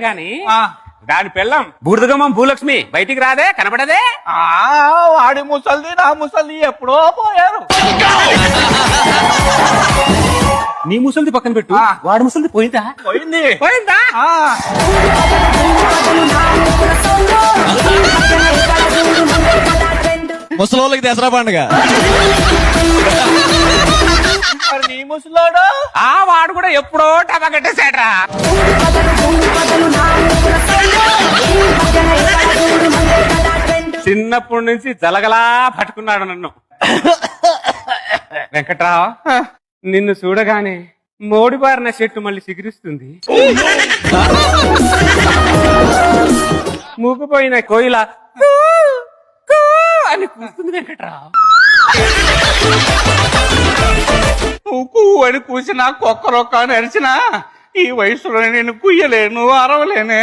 గాని దాని పెళ్ళం బూడిదగమ్మం భూలక్ష్మి బయటికి రాదే, కనబడదే. వాడి ముసల్ది నా ముసల్ది ఎప్పుడో పోయారు. నీ ముసలిది పక్కన పెట్టు, వాడి ముసలిది పోయిందా? పోయిందా? ముసలోళ్ళకి దసరా పండుగ. మరి నీ ముసలోడు వాడు కూడా ఎప్పుడో టపా కట్టేశాడ్రా. చిన్నప్పటి నుంచి జలగలా పట్టుకున్నాడు నన్ను. వెంకట్రావు, నిన్ను చూడగానే మోడిబారిన చెట్టు మళ్ళీ చిగురిస్తుంది, మూగిపోయిన కోయిల అని కూస్తుంది వెంకట్రావు. నువ్వు అని కూసినా కుక్కరొక్క అని అరిచినా ఈ వయసులో నేను కుయ్యలేను, అరవలేనే.